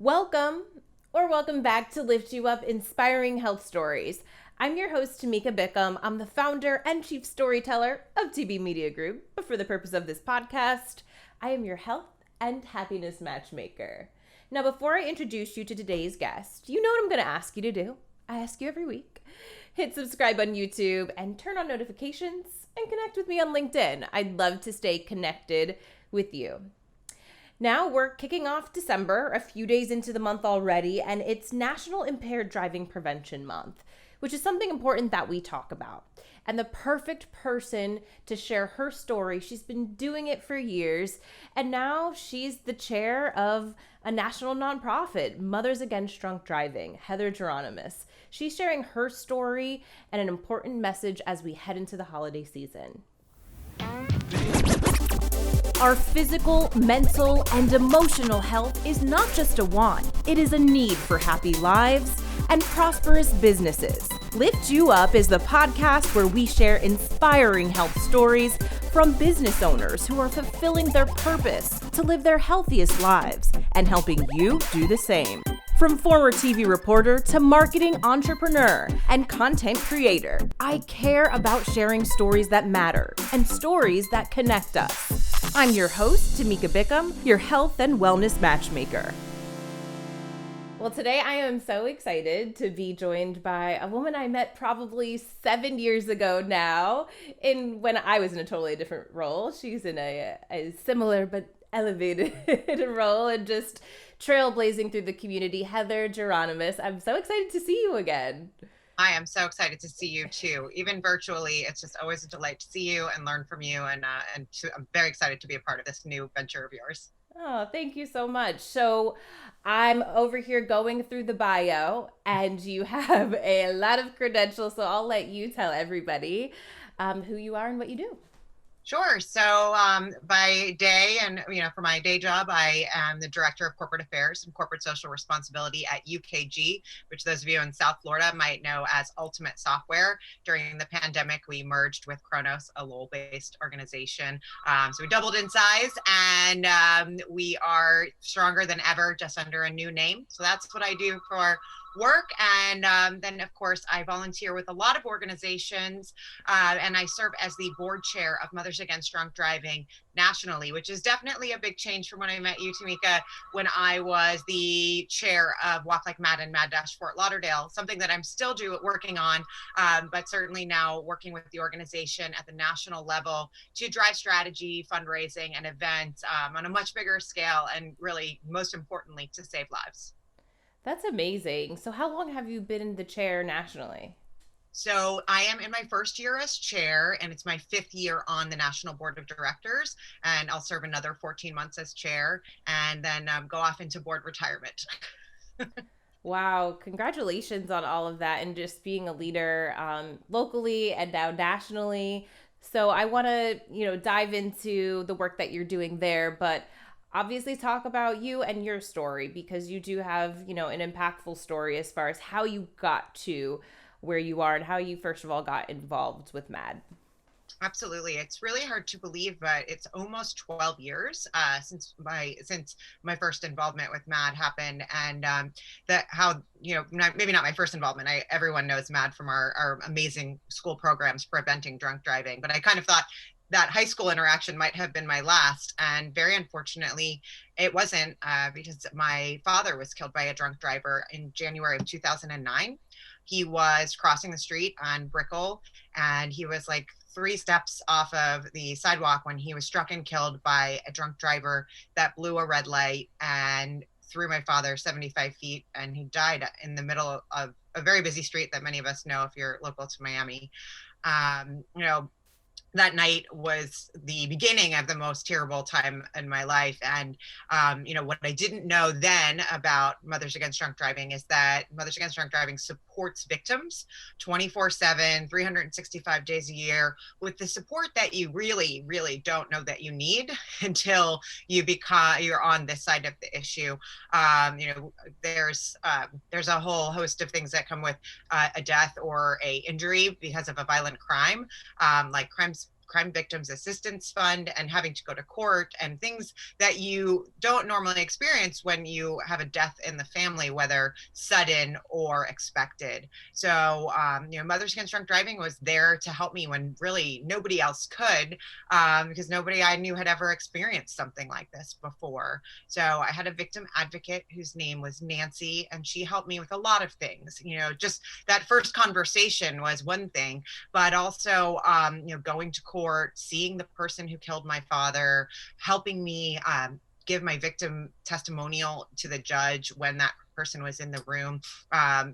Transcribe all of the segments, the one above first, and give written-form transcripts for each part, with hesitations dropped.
Welcome or welcome back to Lift You Up Inspiring Health Stories. I'm your host, Tamika Bickham. I'm the founder and chief storyteller of TB Media Group. But for the purpose of this podcast, I am your health and happiness matchmaker. Now, before I introduce you to today's guest, you know what I'm going to ask you to do. I ask you every week. Hit subscribe on YouTube and turn on notifications and connect with me on LinkedIn. I'd love to stay connected with you. Now we're kicking off December, a few days into the month already, and it's National Impaired Driving Prevention Month, which is something important that we talk about. And the perfect person to share her story, she's been doing it for years, and now she's the chair of a national nonprofit, Mothers Against Drunk Driving, Heather Geronemus. She's sharing her story and an important message as we head into the holiday season. Our physical, mental, and emotional health is not just a want, it is a need for happy lives and prosperous businesses. Lift You Up is the podcast where we share inspiring health stories from business owners who are fulfilling their purpose to live their healthiest lives and helping you do the same. From former TV reporter to marketing entrepreneur and content creator, I care about sharing stories that matter and stories that connect us. I'm your host, Tamika Bickham, your health and wellness matchmaker. Well, today I am so excited to be joined by a woman I met probably 7 years ago now, when I was in a totally different role. She's in a similar but elevated role and just trailblazing through the community. Heather Geronemus, I'm so excited to see you again. I am so excited to see you too. Even virtually, it's just always a delight to see you and learn from you. I'm very excited to be a part of this new venture of yours. Oh, thank you so much. So I'm over here going through the bio, and you have a lot of credentials. So I'll let you tell everybody who you are and what you do. Sure. So by day and, for my day job, I am the Director of Corporate Affairs and Corporate Social Responsibility at UKG, which those of you in South Florida might know as Ultimate Software. During the pandemic, we merged with Kronos, a Lowell-based organization. So we doubled in size, and we are stronger than ever, just under a new name. So that's what I do for work. And then, of course, I volunteer with a lot of organizations, and I serve as the board chair of Mothers Against Drunk Driving nationally, which is definitely a big change from when I met you, Tamika, when I was the chair of Walk Like Mad and Mad Dash Fort Lauderdale, something that I'm still working on, but certainly now working with the organization at the national level to drive strategy, fundraising, and events on a much bigger scale, and really, most importantly, to save lives. That's amazing. So how long have you been in the chair nationally? So I am in my first year as chair, and it's my 5th year on the National Board of Directors, and I'll serve another 14 months as chair, and then go off into board retirement. Wow, congratulations on all of that and just being a leader locally and now nationally. So I want to, dive into the work that you're doing there, but obviously talk about you and your story, because you do have, an impactful story as far as how you got to where you are and how you first of all got involved with MAD. Absolutely. It's really hard to believe, but it's almost 12 years since my first involvement with MAD happened. And maybe not my first involvement. Everyone knows MAD from our amazing school programs preventing drunk driving. But I kind of thought that high school interaction might have been my last. And very unfortunately, it wasn't, because my father was killed by a drunk driver in January of 2009. He was crossing the street on Brickell, and he was like 3 steps off of the sidewalk when he was struck and killed by a drunk driver that blew a red light and threw my father 75 feet, and he died in the middle of a very busy street that many of us know if you're local to Miami. That night was the beginning of the most terrible time in my life. And, what I didn't know then about Mothers Against Drunk Driving is that Mothers Against Drunk Driving supports victims 24/7, 365 days a year, with the support that you really, really don't know that you need until you're on this side of the issue. There's a whole host of things that come with a death or a injury because of a violent crime, like crimes Crime Victims Assistance Fund and having to go to court and things that you don't normally experience when you have a death in the family, whether sudden or expected. So, Mothers Against Drunk Driving was there to help me when really nobody else could, because nobody I knew had ever experienced something like this before. So I had a victim advocate whose name was Nancy, and she helped me with a lot of things. Just that first conversation was one thing, but also, going to court, seeing the person who killed my father, helping me give my victim testimonial to the judge when that person was in the room,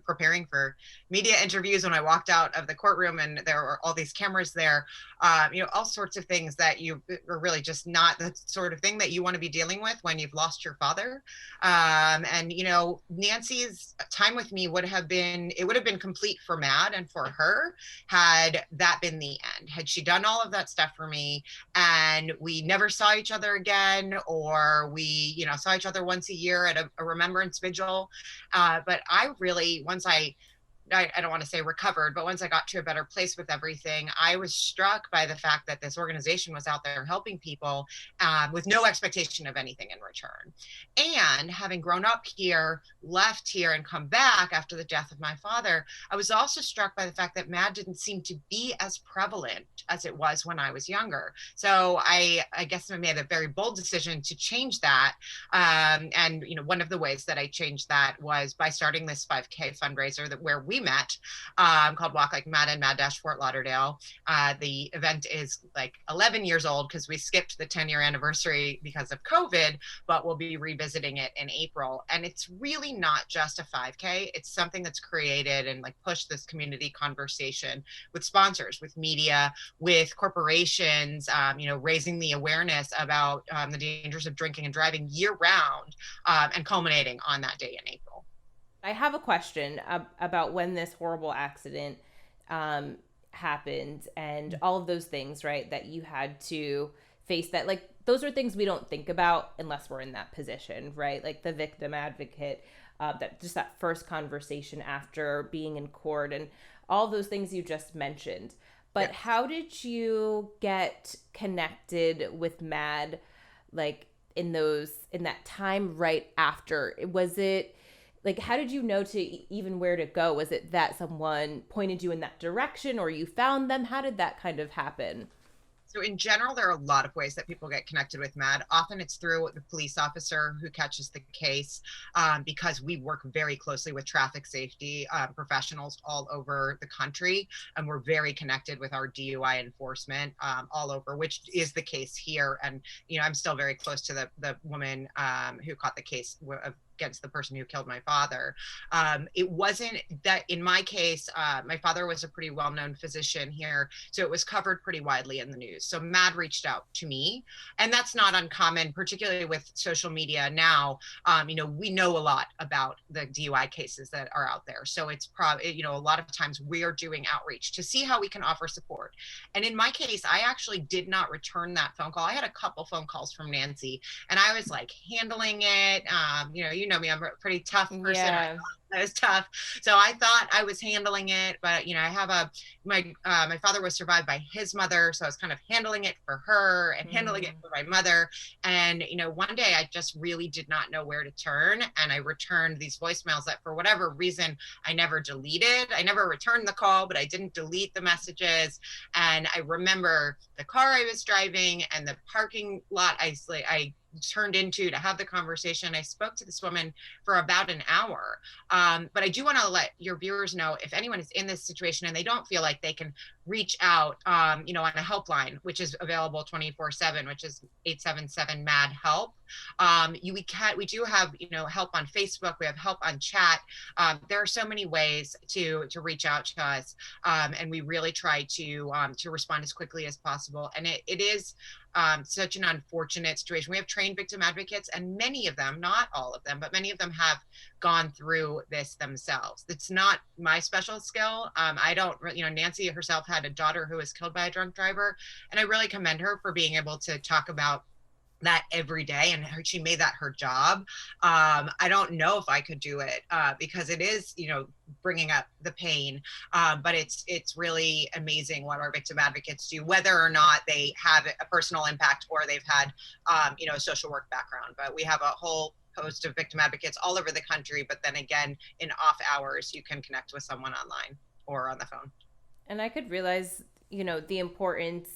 preparing for media interviews when I walked out of the courtroom and there were all these cameras there, all sorts of things that you are really just not the sort of thing that you want to be dealing with when you've lost your father. Nancy's time with me would have been complete for Mad and for her had that been the end. Had she done all of that stuff for me and we never saw each other again, or we, saw each other once a year at a remembrance vigil. But I really, once I don't want to say recovered, but once I got to a better place with everything, I was struck by the fact that this organization was out there helping people with no expectation of anything in return. And having grown up here, left here, and come back after the death of my father, I was also struck by the fact that MAD didn't seem to be as prevalent as it was when I was younger. So I guess I made a very bold decision to change that. And one of the ways that I changed that was by starting this 5K fundraiser where we met, called Walk Like Mad and Mad Dash Fort Lauderdale. The event is like 11 years old because we skipped the 10-year anniversary because of COVID, but we'll be revisiting it in April. And it's really not just a 5K. It's something that's created and pushed this community conversation with sponsors, with media, with corporations, raising the awareness about the dangers of drinking and driving year round, and culminating on that day in April. I have a question about when this horrible accident happened and all of those things, right, that you had to face. That, those are things we don't think about unless we're in that position, right? Like the victim advocate, that first conversation after being in court and all those things you just mentioned. But yes. How did you get connected with MAD, in that time right after? Was it how did you know to even where to go? Was it that someone pointed you in that direction or you found them? How did that kind of happen? So in general, there are a lot of ways that people get connected with MAD. Often it's through the police officer who catches the case, because we work very closely with traffic safety professionals all over the country. And we're very connected with our DUI enforcement all over, which is the case here. And, I'm still very close to the woman who caught the case against the person who killed my father. It wasn't that in my case, my father was a pretty well-known physician here, so it was covered pretty widely in the news. So MAD reached out to me, and that's not uncommon, particularly with social media now. We know a lot about the DUI cases that are out there. So it's probably, a lot of times we're doing outreach to see how we can offer support. And in my case, I actually did not return that phone call. I had a couple phone calls from Nancy, and I was handling it. You know me, I'm a pretty tough person. Yeah. It was tough. So I thought I was handling it, but I have my father was survived by his mother. So I was kind of handling it for her and handling it for my mother. And, one day I just really did not know where to turn. And I returned these voicemails that for whatever reason, I never deleted. I never returned the call, but I didn't delete the messages. And I remember the car I was driving and the parking lot I turned into to have the conversation. I spoke to this woman for about an hour. But I do want to let your viewers know, if anyone is in this situation and they don't feel like they can reach out, on a helpline, which is available 24/7, which is 877-MAD-HELP. We do have, help on Facebook. We have help on chat. There are so many ways to reach out to us. And we really try to respond as quickly as possible. And it is such an unfortunate situation. We have trained victim advocates, and many of them, not all of them, but many of them have gone through this themselves. It's not my special skill. I don't, Nancy herself had a daughter who was killed by a drunk driver, and I really commend her for being able to talk about that every day, and she made that her job. I don't know if I could do it because it is, bringing up the pain. But it's really amazing what our victim advocates do, whether or not they have a personal impact or they've had, a social work background. But we have a whole host of victim advocates all over the country. But then again, in off hours, you can connect with someone online or on the phone. And I could realize, the importance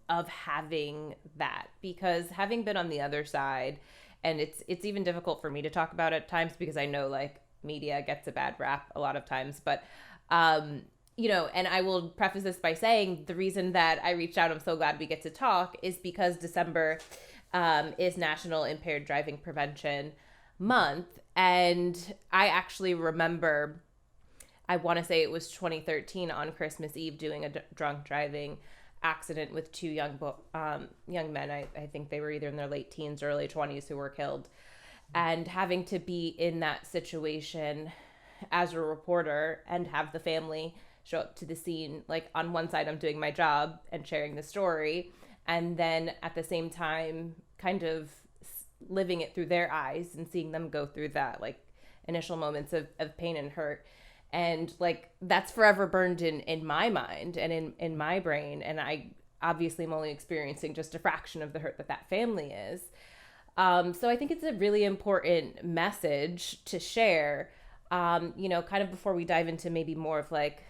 of having that, because having been on the other side, and it's even difficult for me to talk about at times because I know like media gets a bad rap a lot of times, but and I will preface this by saying the reason that I reached out, I'm so glad we get to talk, is because December is National Impaired Driving Prevention Month. And I actually remember, I want to say it was 2013 on Christmas Eve, doing a drunk driving accident with two young men. I think they were either in their late teens or early 20s who were killed. And having to be in that situation as a reporter and have the family show up to the scene, like on one side I'm doing my job and sharing the story, and then at the same time kind of living it through their eyes and seeing them go through that like initial moments of pain and hurt. And like that's forever burned in my mind and in my brain. And I obviously am only experiencing just a fraction of the hurt that family is. So I think it's a really important message to share, kind of before we dive into maybe more of like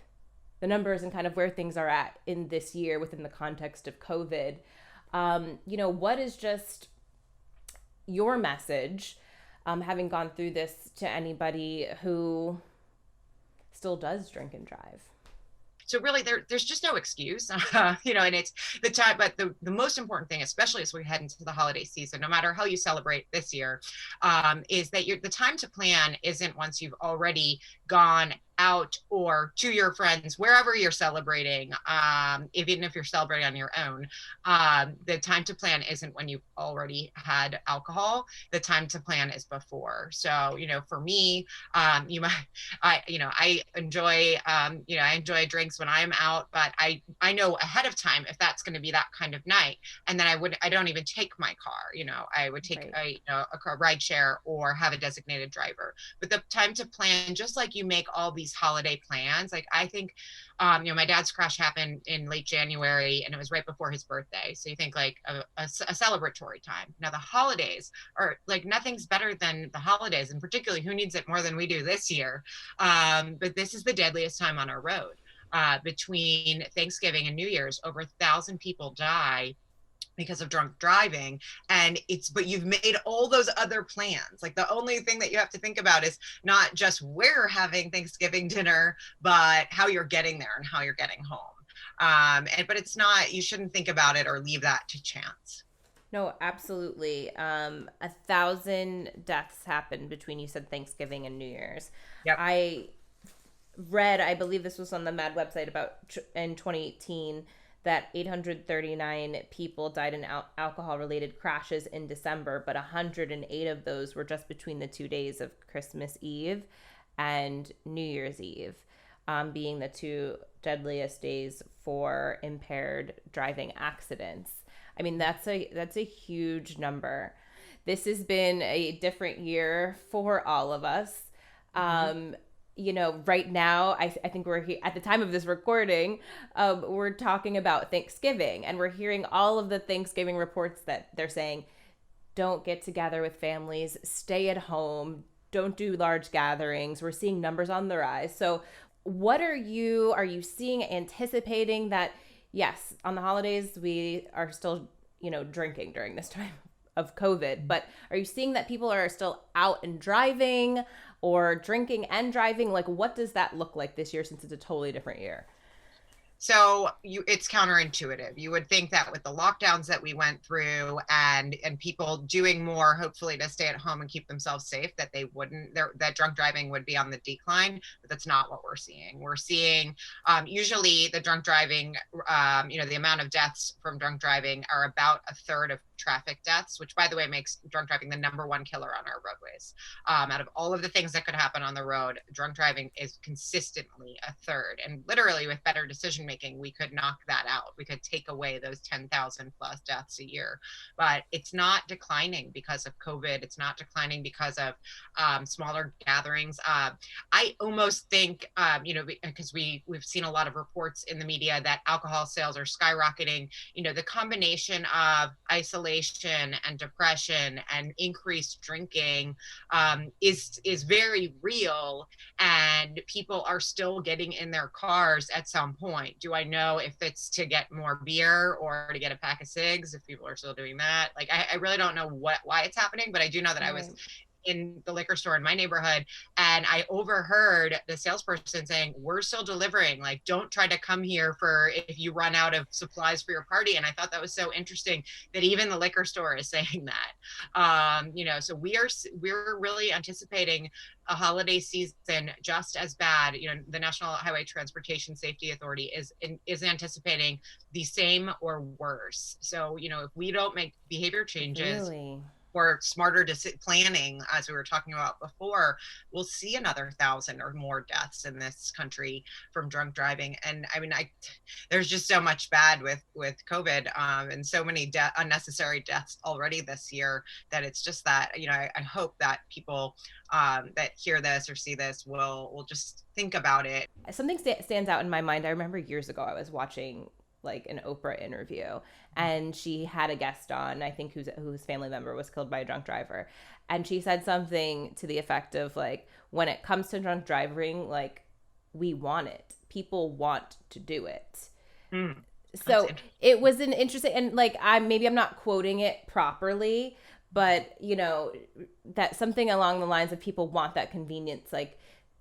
the numbers and kind of where things are at in this year within the context of COVID. What is just your message, having gone through this, to anybody who still does drink and drive? So really there's just no excuse, and it's the time, but the most important thing, especially as we head into the holiday season, no matter how you celebrate this year, is that the time to plan isn't once you've already gone out or to your friends, wherever you're celebrating, even if you're celebrating on your own. The time to plan isn't when you've already had alcohol. The time to plan is before. So, for me, I enjoy, I enjoy drinks when I'm out, but I know ahead of time if that's going to be that kind of night. And then I don't even take my car, I would take a ride share or have a designated driver. But the time to plan, just like you make all these holiday plans, like I think, my dad's crash happened in late January and it was right before his birthday. So you think like a celebratory time. Now the holidays are like, nothing's better than the holidays, and particularly who needs it more than we do this year. But this is the deadliest time on our road. Between Thanksgiving and New Year's, over 1,000 people die because of drunk driving. And but you've made all those other plans. Like the only thing that you have to think about is not just where you're having Thanksgiving dinner, but how you're getting there and how you're getting home. But it's not, you shouldn't think about it or leave that to chance. No, absolutely. 1,000 deaths happened between, you said, Thanksgiving and New Year's. Yep. I read, I believe this was on the MAD website, about in 2018, that 839 people died in alcohol-related crashes in December, but 108 of those were just between the 2 days of Christmas Eve and New Year's Eve, being the two deadliest days for impaired driving accidents. I mean, that's a huge number. This has been a different year for all of us. Mm-hmm. Right now, I think we're here at the time of this recording, we're talking about Thanksgiving, and we're hearing all of the Thanksgiving reports that they're saying, don't get together with families, stay at home, don't do large gatherings. We're seeing numbers on the rise. So what are you seeing, anticipating that, yes, on the holidays, we are still, drinking during this time of COVID, but are you seeing that people are still out and driving, or drinking and driving? Like, what does that look like this year, since it's a totally different year? So it's counterintuitive. You would think that with the lockdowns that we went through and people doing more, hopefully, to stay at home and keep themselves safe, that they wouldn't, that drunk driving would be on the decline, but that's not what we're seeing. We're seeing usually the drunk driving, the amount of deaths from drunk driving are about a third of traffic deaths, which by the way makes drunk driving the #1 killer on our roadways. Out of all of the things that could happen on the road, drunk driving is consistently a third. And literally with better decision making, we could knock that out. We could take away those 10,000 plus deaths a year. But it's not declining because of COVID. It's not declining because of smaller gatherings. I almost think, because we've seen a lot of reports in the media that alcohol sales are skyrocketing. The combination of isolation and depression and increased drinking is very real, and people are still getting in their cars at some point. Do I know if it's to get more beer or to get a pack of cigs, if people are still doing that? Like, I really don't know why it's happening, but I do know that I was in the liquor store in my neighborhood, and I overheard the salesperson saying, "We're still delivering. Like, don't try to come here for if you run out of supplies for your party." And I thought that was so interesting that even the liquor store is saying that. So we're really anticipating a holiday season just as bad. The National Highway Transportation Safety Authority is anticipating the same or worse. So if we don't make behavior changes, Really? or smarter planning, as we were talking about before, we'll see another 1,000 or more deaths in this country from drunk driving. And I mean, there's just so much bad with COVID, and so many unnecessary deaths already this year, that it's just that, I hope that people that hear this or see this will just think about it. Something stands out in my mind. I remember years ago I was watching like an Oprah interview, and she had a guest on, I think whose family member was killed by a drunk driver, and she said something to the effect of like, when it comes to drunk driving, like, we want it, people want to do it. So it was an interesting, and like, I'm not quoting it properly, but that something along the lines of people want that convenience, like,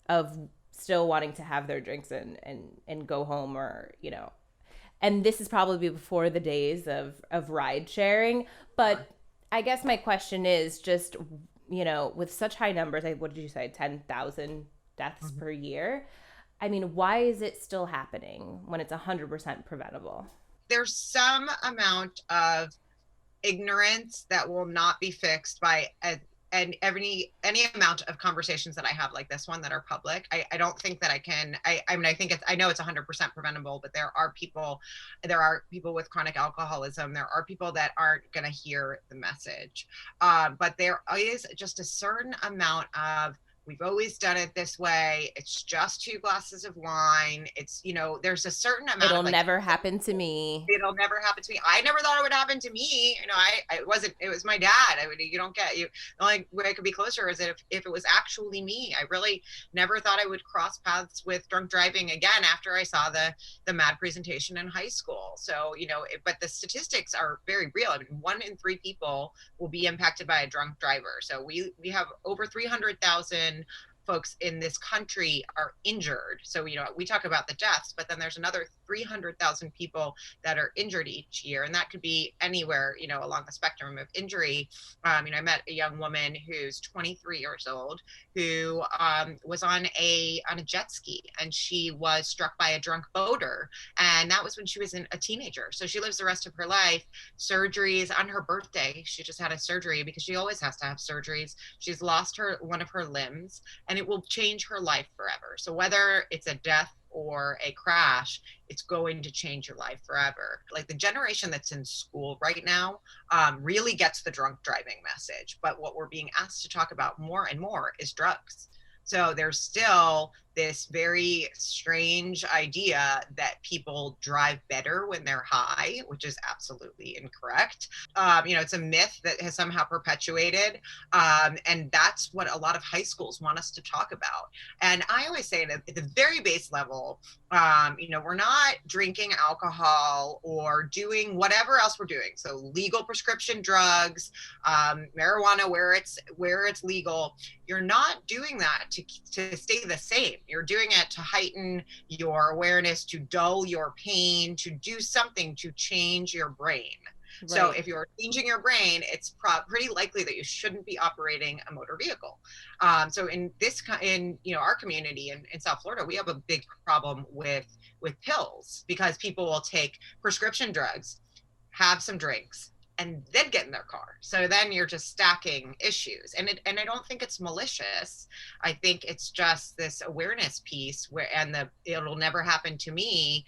of still wanting to have their drinks and go home, or and this is probably before the days of ride sharing. But I guess my question is just, with such high numbers, what did you say, 10,000 deaths per year? I mean, why is it still happening when it's 100% preventable? There's some amount of ignorance that will not be fixed by and any amount of conversations that I have like this one that are public. I don't think that I can. I know it's 100% preventable, but there are people with chronic alcoholism. There are people that aren't going to hear the message, but there is just a certain amount of, we've always done it this way, it's just 2 glasses of wine, it's there's a certain amount it'll of, like, never happen to me. It'll never happen to me. I never thought it would happen to me. It was my dad. The only way I could be closer is if it was actually me. I really never thought I would cross paths with drunk driving again after I saw the MAD presentation in high school. So, but the statistics are very real. I mean, 1 in 3 people will be impacted by a drunk driver. So we have over 300,000 folks in this country are injured. So, we talk about the deaths, but then there's another 300,000 people that are injured each year. And that could be anywhere, along the spectrum of injury. I met a young woman who's 23 years old who was on a jet ski, and she was struck by a drunk boater. And that was when she was a teenager. So she lives the rest of her life. Surgeries on her birthday. She just had a surgery because she always has to have surgeries. She's lost one of her limbs, and it will change her life forever. So whether it's a death or a crash, it's going to change your life forever. Like, the generation that's in school right now really gets the drunk driving message. But what we're being asked to talk about more and more is drugs. So there's still this very strange idea that people drive better when they're high, which is absolutely incorrect. It's a myth that has somehow perpetuated. And that's what a lot of high schools want us to talk about. And I always say that at the very base level, we're not drinking alcohol or doing whatever else we're doing. So legal prescription drugs, marijuana where it's legal. You're not doing that to stay the same. You're doing it to heighten your awareness, to dull your pain, to do something to change your brain. Right. So if you're changing your brain, it's pretty likely that you shouldn't be operating a motor vehicle. So in our community in South Florida, we have a big problem with pills, because people will take prescription drugs, have some drinks, and then get in their car. So then you're just stacking issues. And I don't think it's malicious. I think it's just this awareness piece where, and it'll never happen to me,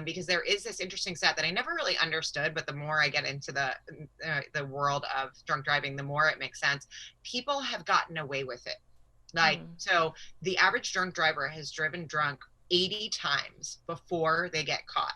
because there is this interesting stat that I never really understood, but the more I get into the world of drunk driving, the more it makes sense. People have gotten away with it. Like, so the average drunk driver has driven drunk 80 times before they get caught.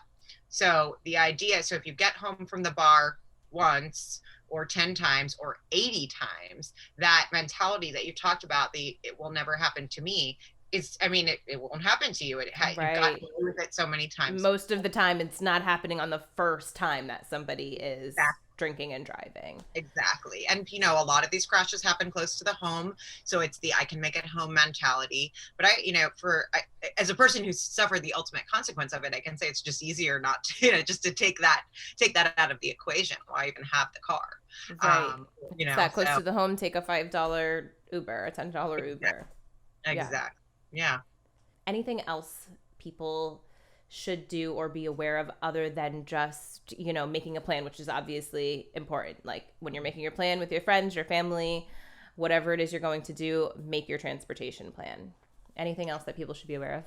So the idea, so if you get home from the bar once or 10 times or 80 times, that mentality that you talked about, it will never happen to me, is, I mean, it won't happen to you. You've gotten away with it so many times. Most of the time, it's not happening on the first time that somebody is drinking and driving. Exactly. And, you know, a lot of these crashes happen close to the home. So it's the I can make it home mentality. But as a person who's suffered the ultimate consequence of it, I can say it's just easier not to, just to take that out of the equation. Why even have the car? Right. It's that close to the home, take a $5 Uber, a $10 Uber. Exactly. Yeah. Anything else people should do or be aware of other than just, making a plan, which is obviously important? Like when you're making your plan with your friends, your family, whatever it is you're going to do, make your transportation plan. Anything else that people should be aware of?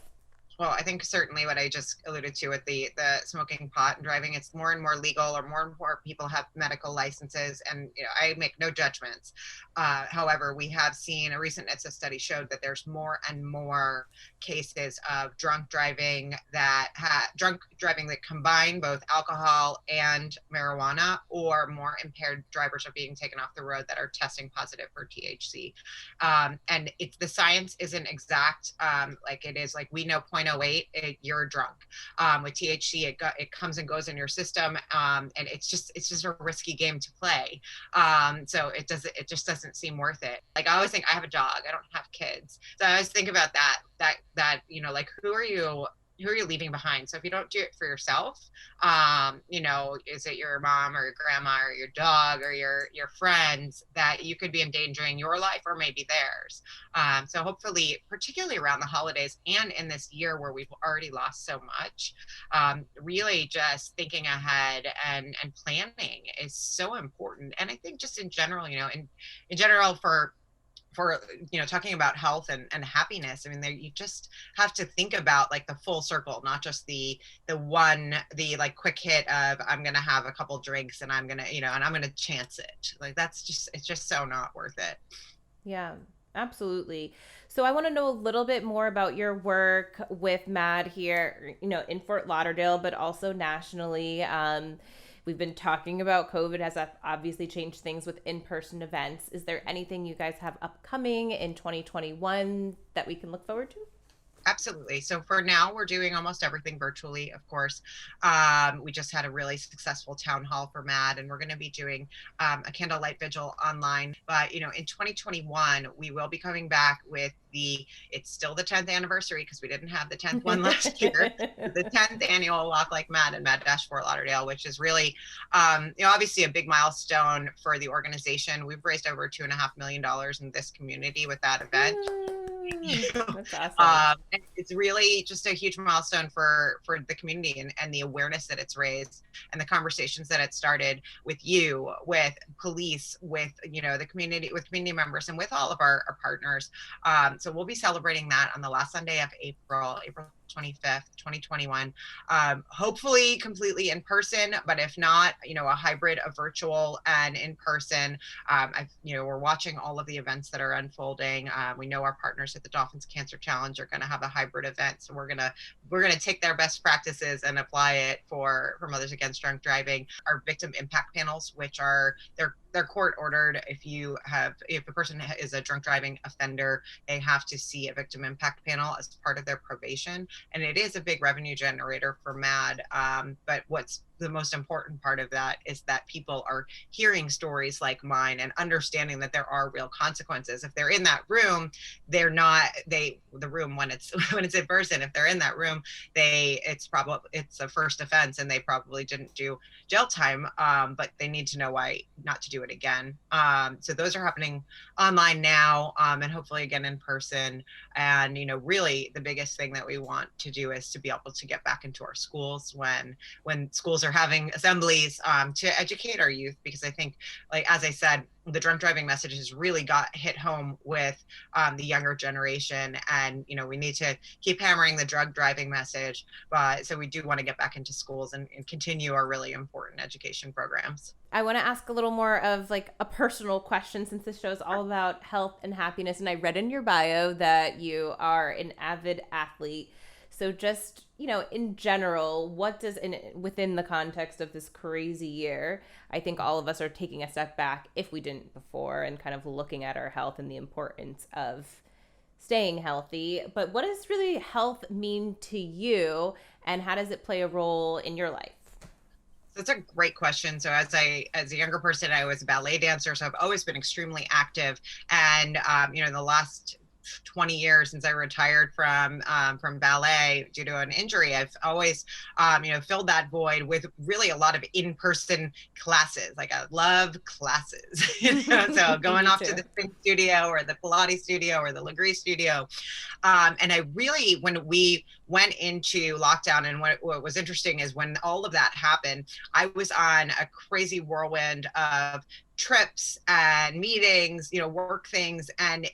Well, I think certainly what I just alluded to with the smoking pot and driving, it's more and more legal, or more and more people have medical licenses, and I make no judgments. However, we have seen a recent NHTSA study showed that there's more and more cases of drunk driving that combine both alcohol and marijuana, or more impaired drivers are being taken off the road that are testing positive for THC. And the science isn't exact, like it is like we know 0.08, you're drunk. With THC, it comes and goes in your system, and it's just a risky game to play. So it just doesn't seem worth it. Like I always think, I have a dog, I don't have kids, so I always think about that like who are you leaving behind? So if you don't do it for yourself, is it your mom or your grandma or your dog or your friends, that you could be endangering your life or maybe theirs. So hopefully, particularly around the holidays and in this year where we've already lost so much, really just thinking ahead and planning is so important. And I think just in general, in general for talking about health and happiness, I mean, you just have to think about like the full circle, not just the like quick hit of I'm gonna have a couple drinks and I'm gonna and I'm gonna chance it. Like it's just so not worth it. Yeah, absolutely. So I want to know a little bit more about your work with MAD here, in Fort Lauderdale, but also nationally. We've been talking about COVID has obviously changed things with in-person events. Is there anything you guys have upcoming in 2021 that we can look forward to? Absolutely. So for now, we're doing almost everything virtually, of course. We just had a really successful town hall for MAD, and we're going to be doing a candlelight vigil online. But, in 2021, we will be coming back with it's still the 10th anniversary, because we didn't have the 10th one last year, the 10th annual Walk Like MAD and Mad Dash Fort Lauderdale, which is really, obviously a big milestone for the organization. We've raised over $2.5 million in this community with that event. That's awesome. And it's really just a huge milestone for the community, and the awareness that it's raised, and the conversations that it started with you, with police, with the community, with community members, and with all of our partners. So we'll be celebrating that on the last Sunday of April 25th, 2021. Hopefully completely in person, but if not, a hybrid of virtual and in person. We're watching all of the events that are unfolding. We know our partners at the Dolphins Cancer Challenge are going to have a hybrid event, so we're gonna take their best practices and apply it for Mothers Against Drunk Driving. Our victim impact panels, which are they're court ordered. If a person is a drunk driving offender, they have to see a victim impact panel as part of their probation, and it is a big revenue generator for MAD. But what's the most important part of that is that people are hearing stories like mine and understanding that there are real consequences. If they're in that room, the room when it's in person, if they're in that room, it's a first offense and they probably didn't do jail time, but they need to know why not to do it again. So those are happening online now, and hopefully again in person. And really the biggest thing that we want to do is to be able to get back into our schools when schools or having assemblies to educate our youth, because I think, like, as I said, the drunk driving message has really got hit home with the younger generation. And, we need to keep hammering the drug driving message. But so we do want to get back into schools and continue our really important education programs. I want to ask a little more of like a personal question, since this show is all about health and happiness. And I read in your bio that you are an avid athlete. So just, in general, what does, within the context of this crazy year, I think all of us are taking a step back, if we didn't before, and kind of looking at our health and the importance of staying healthy. But what does really health mean to you, and how does it play a role in your life? That's a great question. So as a younger person, I was a ballet dancer, so I've always been extremely active. And in the last 20 years since I retired from ballet due to an injury, I've always filled that void with really a lot of in-person classes. Like, I love classes, so going off to the spin studio or the Pilates studio or the Legree studio. And I really, when we went into lockdown, and what was interesting is when all of that happened, I was on a crazy whirlwind of trips and meetings, work things, and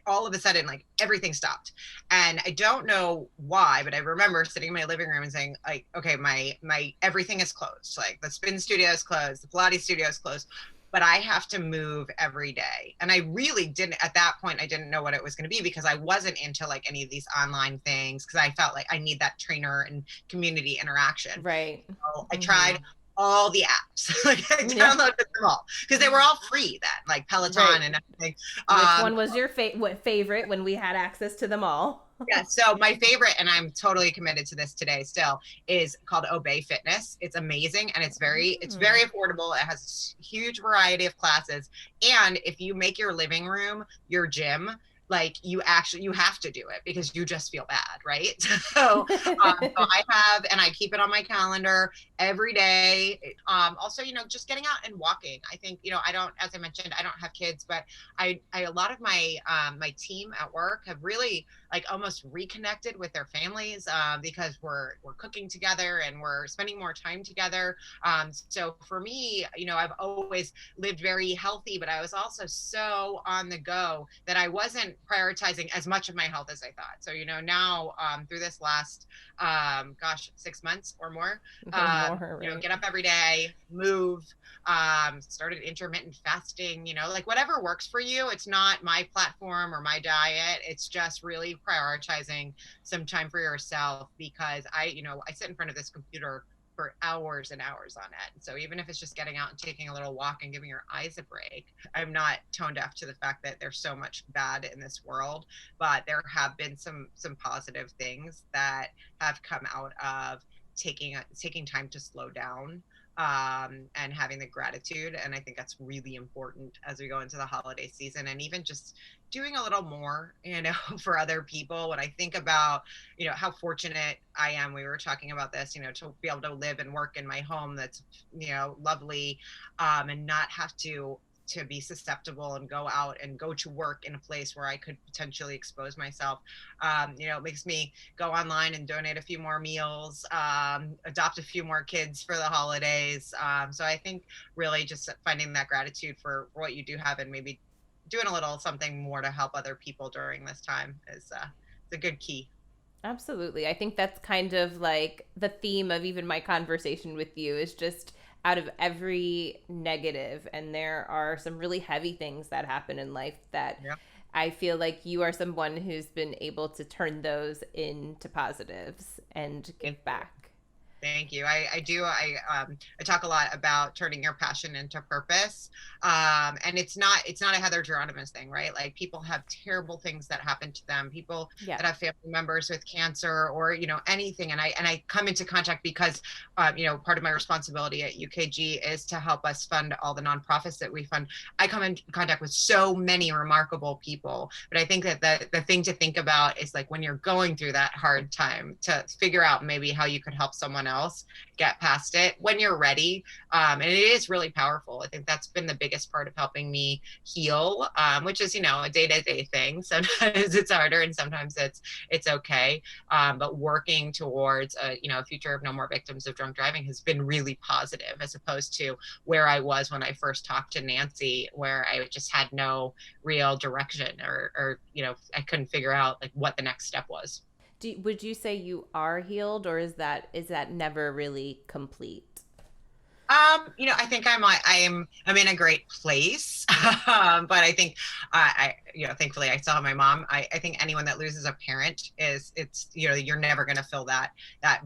all of a sudden, like, everything stopped. And I don't know why, but I remember sitting in my living room and saying, like, okay, my everything is closed. Like, the spin studio is closed, the Pilates studio is closed, but I have to move every day. And I really didn't, at that point, I didn't know what it was going to be, because I wasn't into like any of these online things, because I felt like I need that trainer and community interaction. Right. So I tried all the apps. Like, I downloaded them all, because they were all free then, like Peloton and everything. Which one was your favorite when we had access to them all? Yeah, so my favorite, and I'm totally committed to this today still, is called Obey Fitness. It's amazing, and it's very affordable. It has a huge variety of classes. And if you make your living room your gym, like, you have to do it, because you just feel bad, right? So I have, and I keep it on my calendar every day. Also, just getting out and walking. I think, I don't, as I mentioned, I don't have kids, but I a lot of my my team at work have really, like, almost reconnected with their families, because we're cooking together and we're spending more time together. So for me, I've always lived very healthy, but I was also so on the go that I wasn't prioritizing as much of my health as I thought. So, now through this last 6 months or more, right? Get up every day, move, started intermittent fasting, like, whatever works for you. It's not my platform or my diet. It's just really prioritizing some time for yourself, because I sit in front of this computer for hours and hours on end. So even if it's just getting out and taking a little walk and giving your eyes a break, I'm not tone deaf to the fact that there's so much bad in this world, but there have been some positive things that have come out of taking time to slow down, and having the gratitude. And I think that's really important as we go into the holiday season, and even just doing a little more, for other people. When I think about, how fortunate I am, we were talking about this, to be able to live and work in my home that's, lovely, and not have to be susceptible and go out and go to work in a place where I could potentially expose myself. It makes me go online and donate a few more meals, adopt a few more kids for the holidays. So I think really just finding that gratitude for what you do have, and maybe doing a little something more to help other people during this time is a good key. Absolutely. I think that's kind of like the theme of even my conversation with you, is just out of every negative, and there are some really heavy things that happen in life that I feel like you are someone who's been able to turn those into positives and give back. Thank you. I do. I talk a lot about turning your passion into purpose. And it's not a Heather Geronemus thing, right? Like, people have terrible things that happen to them, people that have family members with cancer or, anything. And I come into contact because, part of my responsibility at UKG is to help us fund all the nonprofits that we fund. I come in contact with so many remarkable people, but I think that the thing to think about is, like, when you're going through that hard time, to figure out maybe how you could help someone else, get past it when you're ready. And it is really powerful. I think that's been the biggest part of helping me heal, which is, a day-to-day thing. Sometimes it's harder and sometimes it's okay. But working towards a future of no more victims of drunk driving has been really positive, as opposed to where I was when I first talked to Nancy, where I just had no real direction or I couldn't figure out like what the next step was. Would you say you are healed, or is that never really complete? I think I'm in a great place. But I think thankfully I still have my mom. I think anyone that loses a parent you're never going to fill that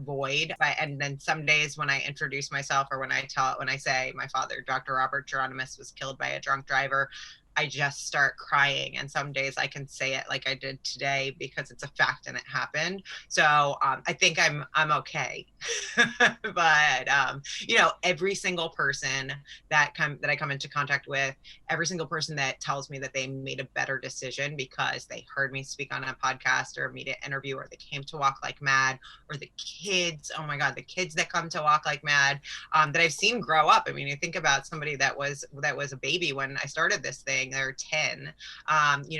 void. And then some days when I introduce myself, or when I say my father, Dr. Robert Geronemus, was killed by a drunk driver, I just start crying. And some days I can say it like I did today because it's a fact and it happened. So I think I'm okay. But every single person that I come into contact with, every single person that tells me that they made a better decision because they heard me speak on a podcast or a media interview, or they came to Walk Like Mad, or the kids, oh my God, the kids that come to Walk Like Mad, that I've seen grow up. I mean, you think about somebody that was a baby when I started this thing, they're 10,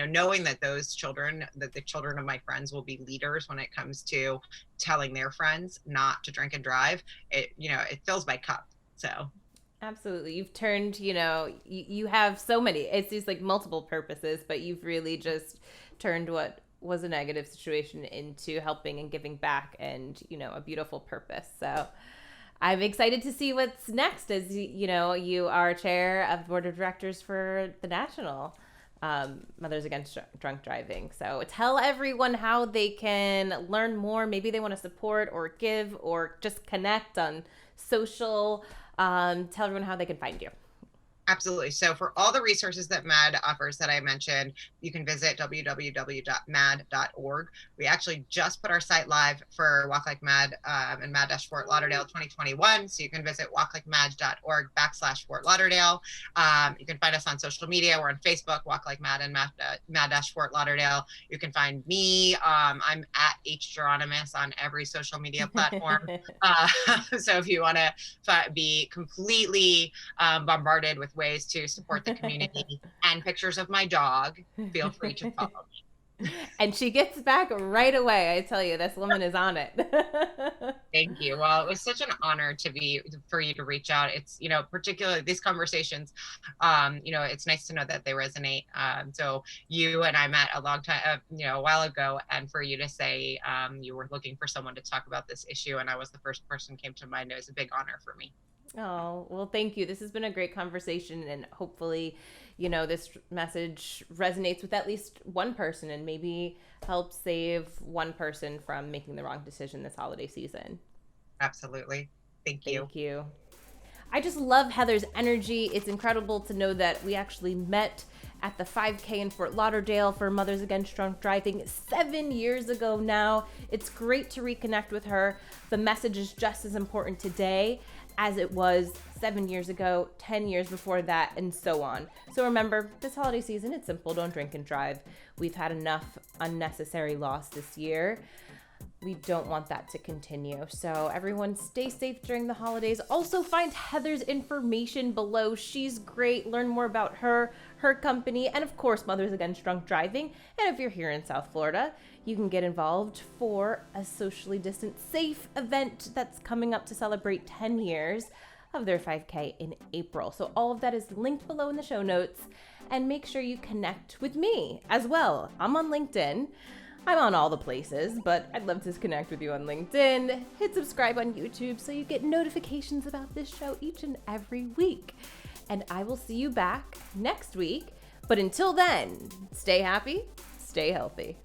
knowing that those children, that the children of my friends will be leaders when it comes to telling their friends not to drink and drive, it fills my cup. So absolutely, you've turned, you have so many, it's these like multiple purposes, but you've really just turned what was a negative situation into helping and giving back, and a beautiful purpose. So I'm excited to see what's next, as you are chair of the board of directors for the National Mothers Against Drunk Driving. So tell everyone how they can learn more. Maybe they want to support or give or just connect on social. Tell everyone how they can find you. Absolutely. So for all the resources that MAD offers that I mentioned, you can visit www.mad.org. We actually just put our site live for Walk Like Mad and Mad-Fort Lauderdale 2021. So you can visit walklikeMad.org/Fort Lauderdale. You can find us on social media. We're on Facebook, Walk Like Mad and Mad-Fort Lauderdale. You can find me. I'm at Geronemus on every social media platform. So if you want to be completely bombarded with ways to support the community and pictures of my dog, feel free to follow me. And she gets back right away. I tell you, this woman is on it. Thank you. Well, it was such an honor for you to reach out. It's, particularly these conversations, it's nice to know that they resonate. So you and I met a long time, a while ago, and for you to say you were looking for someone to talk about this issue, and I was the first person who came to mind, it was a big honor for me. Oh, well, thank you. This has been a great conversation, and hopefully, this message resonates with at least one person and maybe helps save one person from making the wrong decision this holiday season. Absolutely. Thank you. Thank you. I just love Heather's energy. It's incredible to know that we actually met at the 5K in Fort Lauderdale for Mothers Against Drunk Driving 7 years ago now. It's great to reconnect with her. The message is just as important today as it was 7 years ago, 10 years before that, and so on. So remember, this holiday season, it's simple. Don't drink and drive. We've had enough unnecessary loss this year. We don't want that to continue. So everyone stay safe during the holidays. Also find Heather's information below. She's great. Learn more about her company, and of course, Mothers Against Drunk Driving. And if you're here in South Florida, you can get involved for a socially distant, safe event that's coming up to celebrate 10 years of their 5K in April. So all of that is linked below in the show notes. And make sure you connect with me as well. I'm on LinkedIn. I'm on all the places, but I'd love to connect with you on LinkedIn. Hit subscribe on YouTube so you get notifications about this show each and every week. And I will see you back next week. But until then, stay happy, stay healthy.